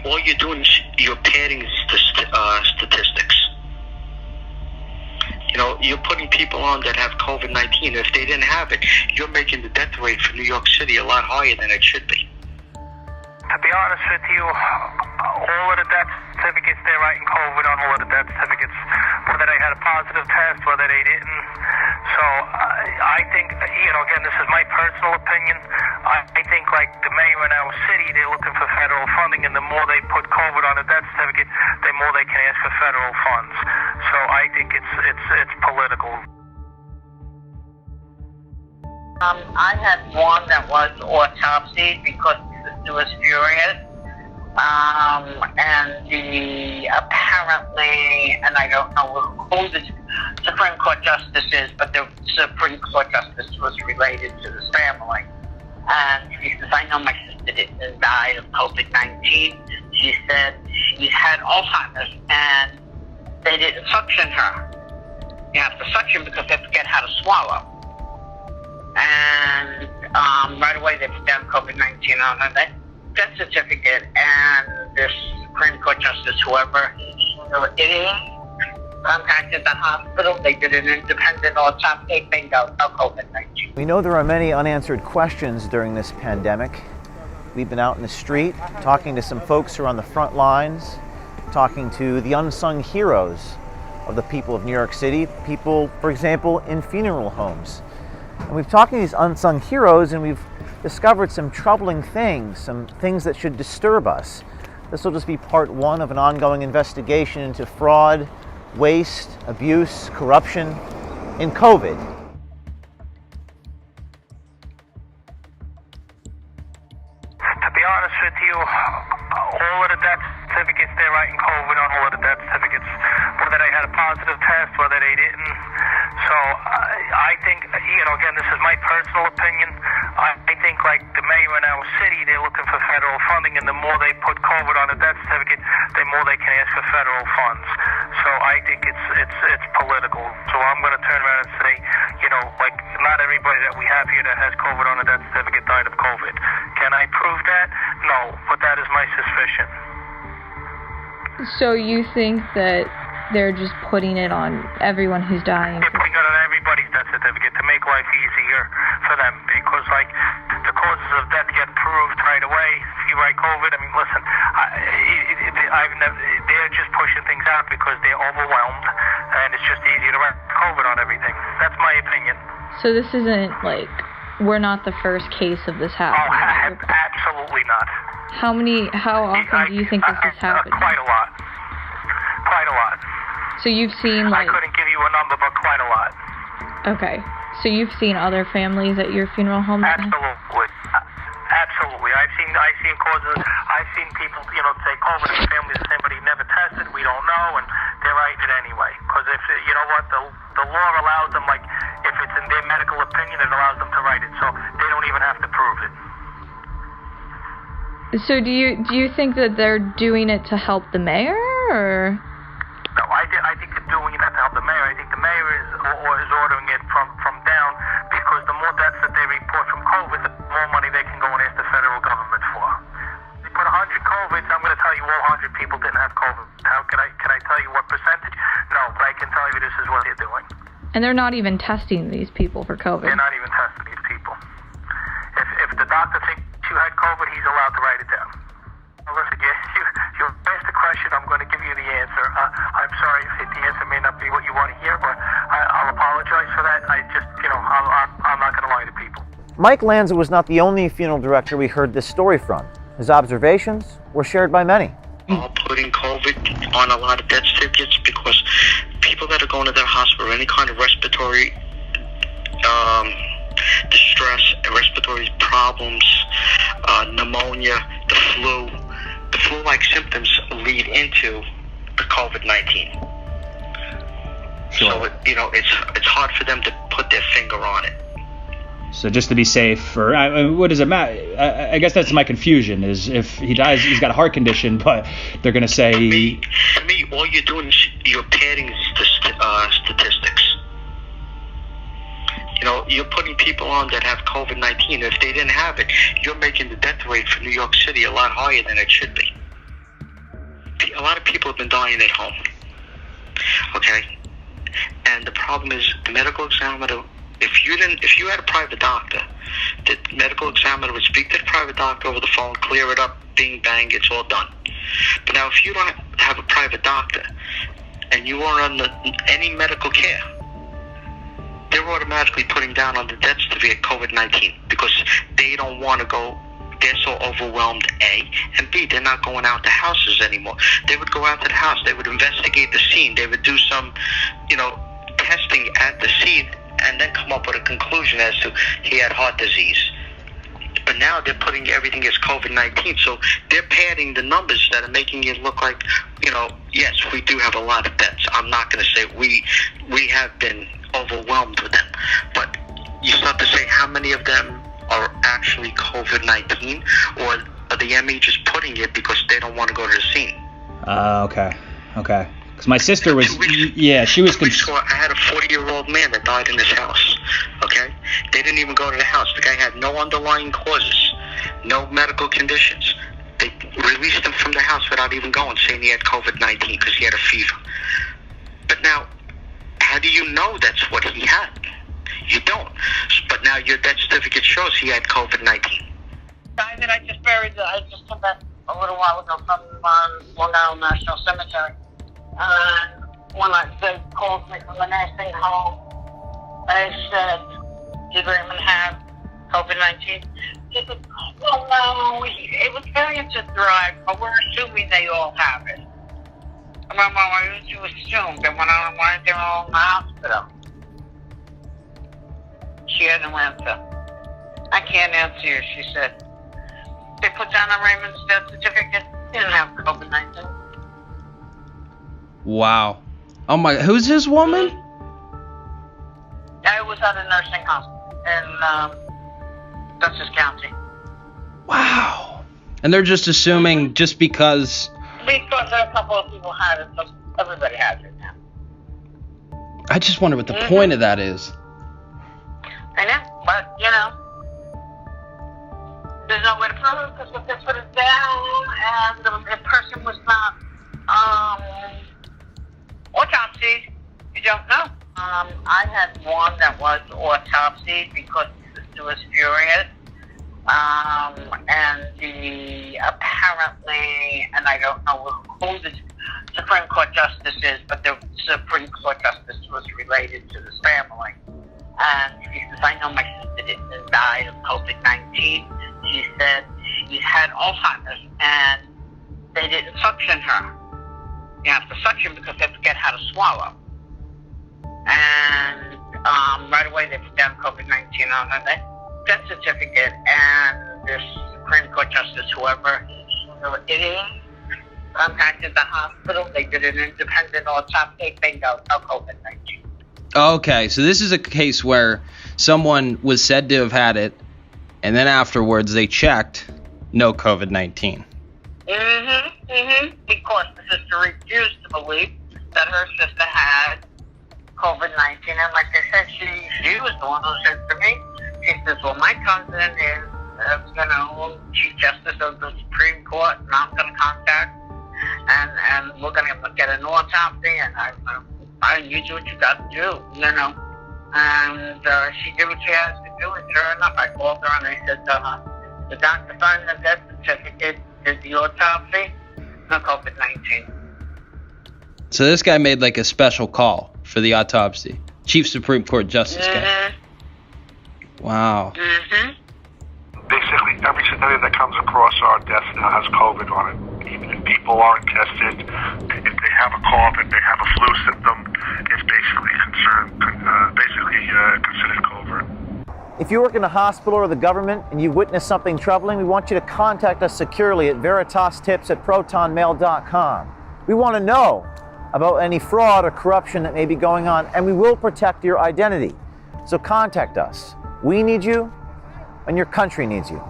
all you're doing is you're padding statistics. You know, you're putting people on that have COVID-19. If they didn't have it, you're making the death rate for New York City a lot higher than it should be. To be honest with you, all of the death certificates, they're writing COVID on all of the death certificates, whether they had a positive test, whether they didn't. So I think, again, this is my personal opinion. I think, like the mayor in our city, they're looking for federal funding, and the more they put COVID on a death certificate, the more they can ask for federal funds. So I think it's political. I had one that was autopsied because it was furious, and apparently, and I don't know who the Supreme Court Justice is, but the Supreme Court Justice was related to this family. And she says, I know my sister didn't die of COVID-19. She said she had Alzheimer's, and they didn't suction her. You have to suction because they forget how to swallow. And right away they put down COVID-19 on her death certificate, and this Supreme Court Justice, whoever it is, contacted the hospital. They did an independent autopsy. Bingo, no COVID-19. We know there are many unanswered questions during this pandemic. We've been out in the street talking to some folks who are on the front lines, talking to the unsung heroes of the people of New York City, people, for example, in funeral homes. And we've talked to these unsung heroes, and we've discovered some troubling things, some things that should disturb us. This will just be part one of an ongoing investigation into fraud, waste, abuse, corruption in COVID. To be honest with you, all of the death certificates, they're writing COVID on all of the death certificates, whether they had a positive test, whether they didn't. So I think, again, this is my personal opinion. I think, like the mayor in our city, they're looking for federal funding, and the more they put COVID on a death certificate, the more they can ask for federal funds. So I think it's political. So I'm going to turn around and say, like not everybody that we have here that has COVID on a death certificate died of COVID. Can I prove that? No, but that is my suspicion. So you think that they're just putting it on everyone who's dying? They're putting it on everybody's death certificate to make life easier for them, because like the causes of death get proved right away. If you write COVID, I mean, listen, they're just pushing things out because they're overwhelmed, and it's just easier to write COVID on everything. That's my opinion. So this isn't like, we're not the first case of this happening? Oh, absolutely not. How often do you think this has happened? Quite a lot. Quite a lot. So you've seen, like... I couldn't give you a number, but quite a lot. Okay. So you've seen other families at your funeral home? Absolutely. Absolutely. I've seen causes. I've seen people, say COVID in the family, somebody never tested, we don't know, and they're writing it anyway. Because if, the law allows them, like, if it's in their medical opinion, it allows them to write it. So they don't even have to prove it. So do you think that they're doing it to help the mayor, or? No, I think they're doing it to help the mayor. I think the mayor is ordering it from down, because the more deaths that they report from COVID, the more money they can go and ask the federal government for. They put 100 COVIDs. I'm going to tell you all 100 people didn't have COVID. How can I tell you what percentage? No, but I can tell you this is what they're doing. And they're not even testing these people for COVID. They're not even testing these people. If the doctor thinks you had COVID, he's allowed to write it down. Listen, you asked the question, I'm going to give you the answer. I'm sorry if the answer may not be what you want to hear, but I'll apologize for that. I'm not going to lie to people. Mike Lanza was not the only funeral director we heard this story from. His observations were shared by many. Putting COVID on a lot of death certificates because people that are going to their hospital, any kind of respiratory distress, respiratory problems, pneumonia, the flu-like symptoms lead into the COVID-19. Sure. So, it's hard for them to put their finger on it. So just to be safe, or what does it matter? I guess that's my confusion, is if he dies, he's got a heart condition, but they're going to say... To me, all you're doing is you're padding statistics. You're putting people on that have COVID-19. If they didn't have it, you're making the death rate for New York City a lot higher than it should be. a lot of people have been dying at home. Okay? And the problem is the medical examiner, if you had a private doctor, the medical examiner would speak to the private doctor over the phone, clear it up, bing, bang, it's all done. But now if you don't have a private doctor and you are on any medical care, they're automatically putting down on the death certificate COVID-19 because they don't want to go. They're so overwhelmed, A, and B, they're not going out to houses anymore. They would go out to the house. They would investigate the scene. They would do some, testing at the scene and then come up with a conclusion as to he had heart disease. But now they're putting everything as COVID-19, so they're padding the numbers that are making it look like, yes, we do have a lot of deaths. I'm not going to say we have been overwhelmed with them, but you start to say how many of them are actually COVID-19, or are the ME just putting it because they don't want to go to the scene? Okay. Because my sister was, she was. I had a 40-year-old man that died in his house. Okay, they didn't even go to the house. The guy had no underlying causes, no medical conditions. They released him from the house without even going, saying he had COVID-19 because he had a fever. But now, how do you know that's what he had? You don't. But now your death certificate shows he had COVID-19. Guy that I just buried, I just came back a little while ago from Long Island National Cemetery. When they called me from the nursing home, I said, did Raymond have COVID-19? He said, well, no, it was variant-derived, but we're assuming they all have it. I used to assume that when I went to their own hospital, she had no answer. I can't answer you, she said. They put down on Raymond's death certificate, he didn't have COVID-19. Wow. Oh my, who's this woman? I was at a nursing home in Dutchess County. Wow. And they're just assuming just because... Because a couple of people had it, so everybody has it now. I just wonder what the point of that is. I know, but, there's no way to prove it because if they put it down and the person was not autopsied, you don't know. I had one that was autopsied because the sister was furious. And apparently, and I don't know who the Supreme Court Justice is, but the Supreme Court Justice was related to this family. And she says, I know my sister didn't die of COVID-19. She said she had Alzheimer's and they didn't suction her. You have to suction because they forget how to swallow. And right away they put down COVID-19 on her death certificate, and this Supreme Court Justice, whoever it is, contacted the hospital. They did an independent autopsy. Bingo, no COVID-19. Okay, so this is a case where someone was said to have had it, and then afterwards they checked, no COVID-19. Because the sister refused to believe that her sister had COVID-19, and like I said, she was the one who said to me, she says, well, my cousin is, Chief Justice of the Supreme Court, and I'm going to contact, and we're going to get an autopsy, and you do what you got to do, And she did what she has to do, and sure enough, I called her, and I said, the doctor signed the death certificate, did the autopsy, no COVID-19. So this guy made like a special call for the autopsy. Chief Supreme Court Justice guy. Wow. Basically, every certificate that comes across our desk now has COVID on it. Even if people aren't tested, if they have a cough, if they have a flu symptom, it's basically considered COVID. If you work in a hospital or the government and you've witnessed something troubling, we want you to contact us securely at veritastips@protonmail.com. We want to know about any fraud or corruption that may be going on, and we will protect your identity. So contact us. We need you, and your country needs you.